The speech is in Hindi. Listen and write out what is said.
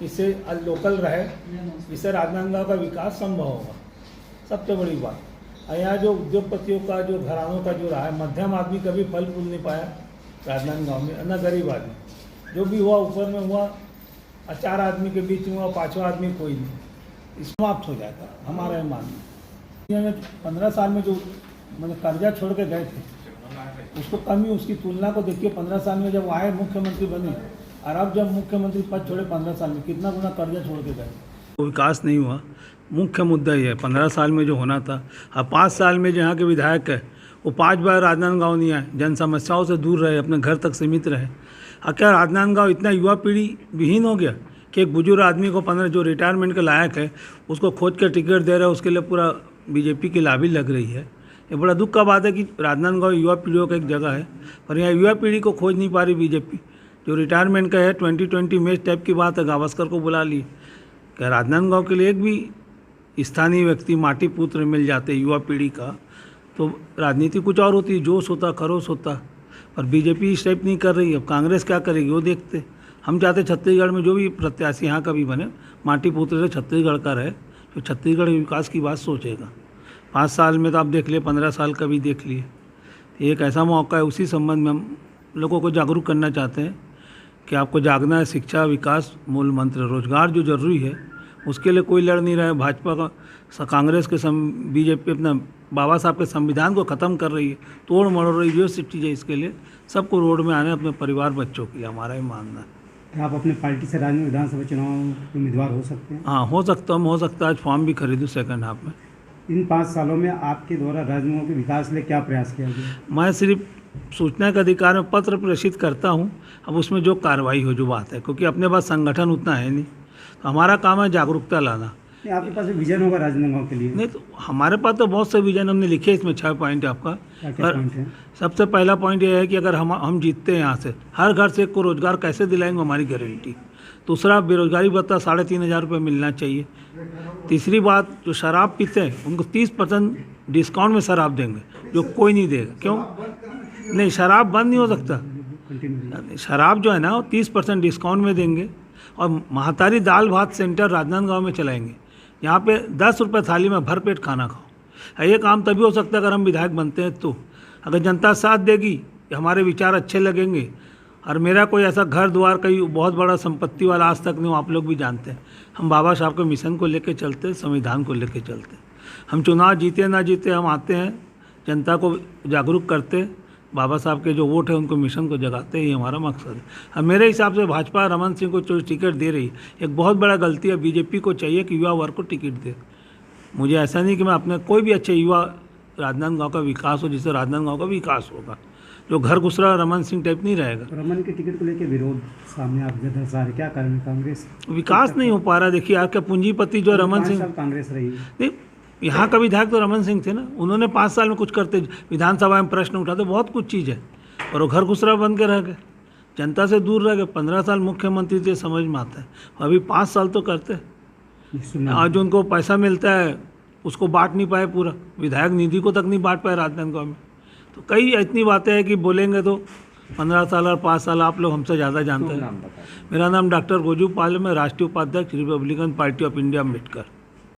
इससे लोकल रहे, इससे राजनांदगांव का विकास संभव होगा। सबसे बड़ी बात, और यहाँ जो उद्योगपतियों का, जो घरानों का जो रहा है, मध्यम आदमी कभी फल फूल नहीं पाया राजनांदगांव में, न गरीब आदमी। जो भी हुआ ऊपर में हुआ, 4 आदमी के बीच में हुआ, 5वां आदमी कोई नहीं, समाप्त हो जाएगा हमारा ये मानना। 15 साल में जो मतलब कर्जा छोड़ के गए थे, उसको कमी, उसकी तुलना को देखिए 15 साल में जब आए मुख्यमंत्री बने, और अब जब मुख्यमंत्री पद छोड़े 15 साल में, कितना गुना कर्जा छोड़ के गए। तो विकास नहीं हुआ, मुख्य मुद्दा ये है 15 साल में जो होना था। अब 5 साल में जो यहाँ के विधायक है वो 5 बार राजनांदगांव नहीं आए, जन समस्याओं से दूर रहे, अपने घर तक सीमित रहे। और क्या राजनांदगांव इतना युवा पीढ़ी विहीन हो गया कि एक बुजुर्ग आदमी को 15 जो रिटायरमेंट के लायक है उसको खोज कर टिकट दे रहे हैं, उसके लिए पूरा बीजेपी की लाभी लग रही है। ये बड़ा दुख का बात है कि राजनांदगांव युवा पीढ़ियों का एक जगह है, पर यहाँ युवा पीढ़ी को खोज नहीं पा रही बीजेपी। जो रिटायरमेंट का है 2020 मैच टाइप की बात है, गावस्कर को बुला ली। क्या राजनांदगांव के लिए एक भी स्थानीय व्यक्ति, माटी पुत्र मिल जाते युवा पीढ़ी का, तो राजनीति कुछ और होती, जोश होता, खरोश होता। पर बीजेपी इस टाइप नहीं कर रही। अब कांग्रेस क्या करेगी वो देखते। हम चाहते छत्तीसगढ़ में जो भी प्रत्याशी यहाँ का भी बने, माटी पुत्र से छत्तीसगढ़ का रहे, तो छत्तीसगढ़ विकास की बात सोचेगा। 5 साल में तो आप देख लिए, 15 साल का भी देख लिए। एक ऐसा मौका है, उसी संबंध में हम लोगों को जागरूक करना चाहते हैं कि आपको जागना है। शिक्षा, विकास मूल मंत्र, रोजगार जो जरूरी है उसके लिए कोई लड़ नहीं रहा है। भाजपा का, कांग्रेस के बीजेपी अपना बाबा साहब के संविधान को ख़त्म कर रही है, तोड़ मरोड़ रही है। चीज़ है, इसके लिए सबको रोड में आने, अपने परिवार बच्चों के लिए, हमारा ही मानना है। आप अपने पार्टी से राज्य में विधानसभा चुनाव में उम्मीदवार हो सकते हैं? हाँ, हो सकता हूँ, हो सकता है। आज फॉर्म भी खरीदूँ सेकंड हाफ में। इन 5 सालों में आपके द्वारा राजनांदगांव के विकास के लिए क्या प्रयास किया गया? मैं सिर्फ सूचना के अधिकार में पत्र प्रेषित करता हूँ। अब उसमें जो कार्रवाई हो, जो बात है, क्योंकि अपने पास संगठन उतना है नहीं, तो हमारा काम है जागरूकता लाना। आपके पास विजन होगा राजनांदगांव के लिए? नहीं, तो हमारे पास तो बहुत से विजन हमने लिखे, इसमें 6 पॉइंट है आपका। क्या पॉइंट है? सबसे पहला पॉइंट ये है कि अगर हम जीतते हैं यहाँ से, हर घर से एक को रोजगार कैसे दिलाएंगे, हमारी गारंटी। दूसरा, बेरोजगारी भत्ता 3,500 रुपये मिलना चाहिए। तीसरी बात, जो शराब पीते हैं उनको 30% डिस्काउंट में शराब देंगे, जो कोई नहीं देगा। क्यों नहीं? शराब बंद नहीं हो सकता। शराब जो है ना, वो 30% डिस्काउंट में देंगे। और महातारी दाल भात सेंटर राजनांदगांव में चलाएंगे। यहाँ पे 10 रुपये थाली में भरपेट खाना खाओ। ये काम तभी हो सकता है अगर हम विधायक बनते हैं, तो अगर जनता साथ देगी, हमारे विचार अच्छे लगेंगे। और मेरा कोई ऐसा घर द्वार, कहीं बहुत बड़ा संपत्ति वाला आज तक नहीं हो, आप लोग भी जानते हैं। हम बाबा साहब के मिशन को लेके चलते, संविधान को लेके चलते। हम चुनाव जीते ना जीते, हम आते हैं, जनता को जागरूक करते, बाबा साहब के जो वोट है उनको, मिशन को जगाते, ही हमारा मकसद है। अब मेरे हिसाब से भाजपा रमन सिंह को जो टिकट दे रही है, एक बहुत बड़ा गलती है। बीजेपी को चाहिए कि युवा वर्ग को टिकट दे। मुझे ऐसा नहीं कि मैं अपने, कोई भी अच्छे युवा राजनांदगांव का विकास हो, जिससे राजनांदगांव का विकास होगा। जो घर घुसरा रमन सिंह टाइप नहीं रहेगा। रमन के टिकट को लेकर विरोध सामने आप दर्शा रहे, क्या कारण है? कांग्रेस विकास नहीं हो पा रहा। देखिए, आपका पूंजीपति जो रमन सिंह, कांग्रेस रही नहीं, यहाँ का विधायक तो रमन सिंह थे ना, उन्होंने 5 साल में कुछ करते, विधानसभा में प्रश्न उठाते, बहुत कुछ चीज़ है, और वो घर घुसरा बन के रह गए, जनता से दूर रह गए। 15 साल मुख्यमंत्री थे, समझ में आता है। अभी 5 साल तो करते। आज उनको पैसा मिलता है उसको बांट नहीं पाए, पूरा विधायक निधि को तक नहीं बांट पाए राजनांदगांव में। तो कई इतनी बातें हैं कि बोलेंगे तो 15 साल और 5 साल आप लोग हमसे ज़्यादा जानते हैं। मेरा नाम डॉक्टर गोजू पाल है, मैं राष्ट्रीय उपाध्यक्ष Republican party of India Ambedkar.